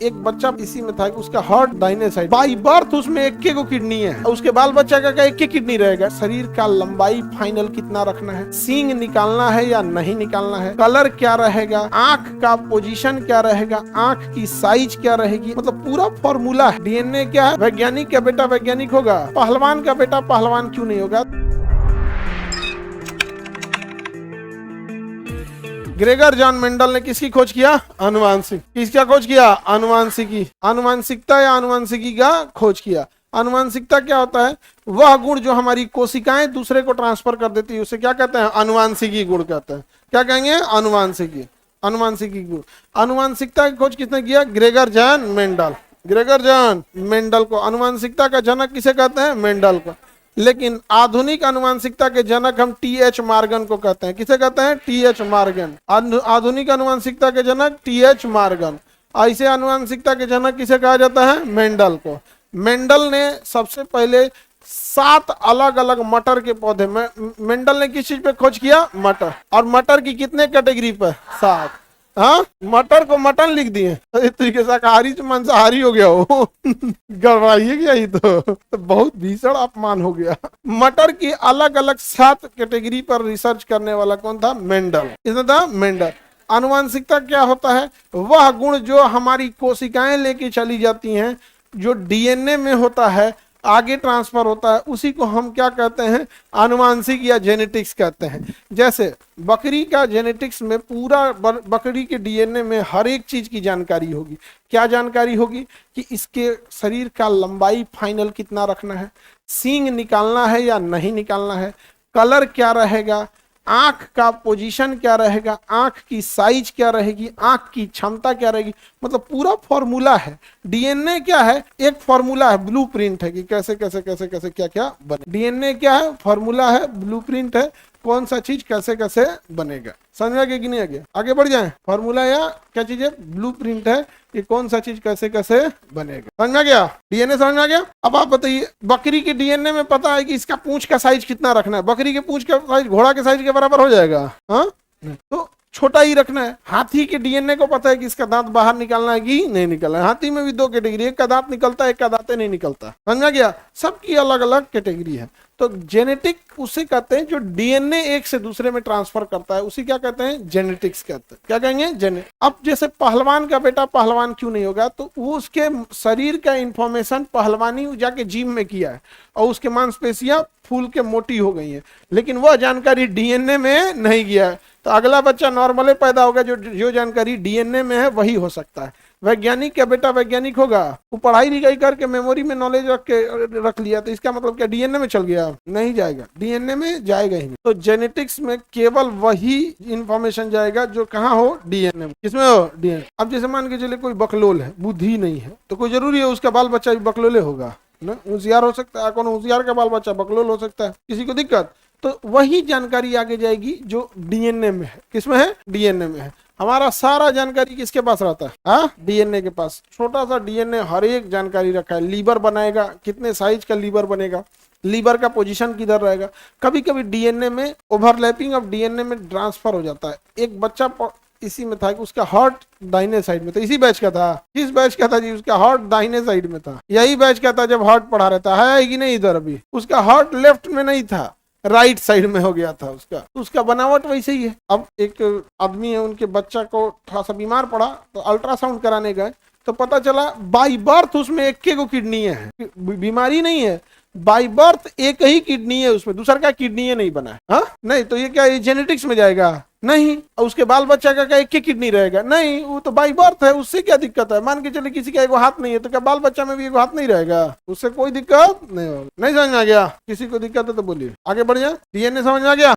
एक बच्चा इसी में था कि उसका हार्ट दाहिने साइड, बाई बर्थ उसमें एक को किडनी है, और उसके बाल बच्चा का एक किडनी रहेगा। शरीर का लंबाई फाइनल कितना रखना है, सींग निकालना है या नहीं निकालना है, कलर क्या रहेगा, आंख का पोजीशन क्या रहेगा, आंख की साइज क्या रहेगी, मतलब पूरा फॉर्मूला है। डीएनए क्या है, वैज्ञानिक का बेटा वैज्ञानिक होगा, पहलवान का बेटा पहलवान क्यों नहीं होगा। ग्रेगर जॉन मेंडल ने किसकी खोज किया, आनुवांशिक। किसका खोज किया, आनुवांशिकी। आनुवांशिकता या आनुवांशिकी का खोज किया। आनुवांशिकता क्या होता है, वह गुण जो हमारी कोशिकाएं दूसरे को ट्रांसफर कर देती है उसे क्या कहते हैं, आनुवांशिकी गुण कहते हैं। क्या कहेंगे, आनुवांशिकी। आनुवांशिकी गुण। आनुवांशिकता की खोज किसने किया, Gregor John Mendel. Gregor John Mendel को आनुवांशिकता का जनक किसे कहते हैं, मेंडल को। लेकिन आधुनिक आनुवांशिकता के जनक हम टी.एच. मॉर्गन को कहते हैं। किसे कहते हैं, टी.एच. मॉर्गन। आधुनिक आनुवांशिकता के जनक टी.एच. मॉर्गन। ऐसे आनुवांशिकता के जनक किसे कहा जाता है, मेंडल को। मेंडल ने सबसे पहले 7 अलग अलग मटर के पौधे में मेंडल ने किस चीज पे खोज किया, मटर। और मटर की कितने कैटेगरी पे, 7। हाँ, मटर को मटन लिख दिए, तरीके शाकाहारी से मांसाहारी हो गया हो गड़बड़ाइए क्या, ये तो बहुत भीषण अपमान हो गया। मटर की अलग अलग 7 कैटेगरी पर रिसर्च करने वाला कौन था, मेंडल। इसमें था मेंडल। आनुवांशिकता क्या होता है, वह गुण जो हमारी कोशिकाएं लेके चली जाती हैं, जो डीएनए में होता है, आगे ट्रांसफर होता है, उसी को हम क्या कहते हैं, आनुवांशिक या जेनेटिक्स कहते हैं। जैसे बकरी का जेनेटिक्स में पूरा बकरी के डीएनए में हर एक चीज की जानकारी होगी। क्या जानकारी होगी कि इसके शरीर का लंबाई फाइनल कितना रखना है, सींग निकालना है या नहीं निकालना है, कलर क्या रहेगा, आंख का पोजीशन क्या रहेगा, आंख की साइज क्या रहेगी, आंख की क्षमता क्या रहेगी, मतलब पूरा फॉर्मूला है। डीएनए क्या है, एक फॉर्मूला है, ब्लूप्रिंट है कि कैसे कैसे कैसे कैसे क्या क्या बने। डीएनए क्या है, फॉर्मूला है, ब्लूप्रिंट है, कौन सा चीज कैसे कैसे बनेगा। समझ आ गया कि नहीं आ गया, आगे बढ़ जाए। फॉर्मूला या क्या चीज है, ब्लूप्रिंट है कि कौन सा चीज कैसे कैसे बनेगा। समझ में आ गया, डीएनए समझ में आ गया। अब आप बताइए, बकरी के डीएनए में पता है कि इसका पूंछ का साइज कितना रखना है। बकरी के पूंछ का साइज घोड़ा के साइज के बराबर हो जाएगा, हाँ, तो छोटा ही रखना है। हाथी के डीएनए को पता है कि इसका दांत बाहर निकालना है कि नहीं निकालना है। हाथी में भी 2 कैटेगरी, एक का दांत निकलता है, एक का दांत नहीं निकलता। समझ में आ गया, सबकी अलग अलग कैटेगरी है। तो जेनेटिक उसे कहते हैं जो डीएनए एक से दूसरे में ट्रांसफर करता है, उसी क्या कहते हैं, जेनेटिक्स कहते हैं। क्या कहेंगे, जेनेटिक्स। अब जैसे पहलवान का बेटा पहलवान क्यों नहीं होगा, तो वो उसके शरीर का इंफॉर्मेशन पहलवानी जाके जिम में किया है और उसके मांसपेशियां फूल के मोटी हो गई हैं, लेकिन वह जानकारी डीएनए में नहीं गया है। तो अगला बच्चा नॉर्मली पैदा होगा, जो जानकारी डीएनए में है वही हो सकता है। वैज्ञानिक का बेटा वैज्ञानिक होगा, वो पढ़ाई लिखाई करके मेमोरी में नॉलेज रख लिया, तो इसका मतलब क्या डीएनए में चल गया, नहीं जाएगा, डीएनए में जाएगा ही नहीं। तो जेनेटिक्स में केवल वही इंफॉर्मेशन जाएगा जो कहाँ हो, डीएनए में। किसमें हो, डीएनए। अब जैसे मान के चले कोई बकलोल है, बुद्धि नहीं है, तो कोई जरूरी है उसका बाल बच्चा भी बकलोले होगा ना, होशियार हो सकता है, कौन होशियार का बाल बच्चा बकलोल हो सकता है, किसी को दिक्कत। तो वही जानकारी आगे जाएगी जो डीएनए में है। किसमें है, डीएनए में है। हमारा सारा जानकारी किसके पास रहता है, हाँ, डीएनए के पास। छोटा सा डीएनए हर एक जानकारी रखा है। लीवर बनाएगा, कितने साइज का लीवर बनेगा, लीवर का पोजीशन किधर रहेगा। कभी कभी डीएनए में ओवरलैपिंग ऑफ डीएनए में ट्रांसफर हो जाता है। एक बच्चा इसी में था कि उसका हार्ट दाहिने साइड में था, इसी बैच का था। किस बैच का था जी, उसका हार्ट दाहिने साइड में था। यही बैच का था जब हार्ट पढ़ा रहता है कि नहीं, इधर अभी उसका हार्ट लेफ्ट में नहीं था, राइट साइड में हो गया था उसका बनावट वैसे ही है। अब एक आदमी है, उनके बच्चा को थोड़ा सा बीमार पड़ा, तो अल्ट्रासाउंड कराने गए, तो पता चला बाई बर्थ उसमें एक को किडनी है, बीमारी नहीं है, बाई बर्थ एक ही किडनी है उसमें, दूसरा का किडनी नहीं बना है। हाँ, नहीं तो ये क्या, ये जेनेटिक्स में जाएगा, नहीं। और उसके बाल बच्चा का क्या एक ही किडनी रहेगा, नहीं, वो तो बाई बर्थ है, उससे क्या दिक्कत है। मान के चले किसी का एगो हाथ नहीं है, तो क्या बाल बच्चा में भी एगो हाथ नहीं रहेगा, उससे कोई दिक्कत नहीं होगा। नहीं समझ में आ गया, किसी को दिक्कत है तो बोलिए, आगे बढ़ जाए। डीएनए समझ में आ गया।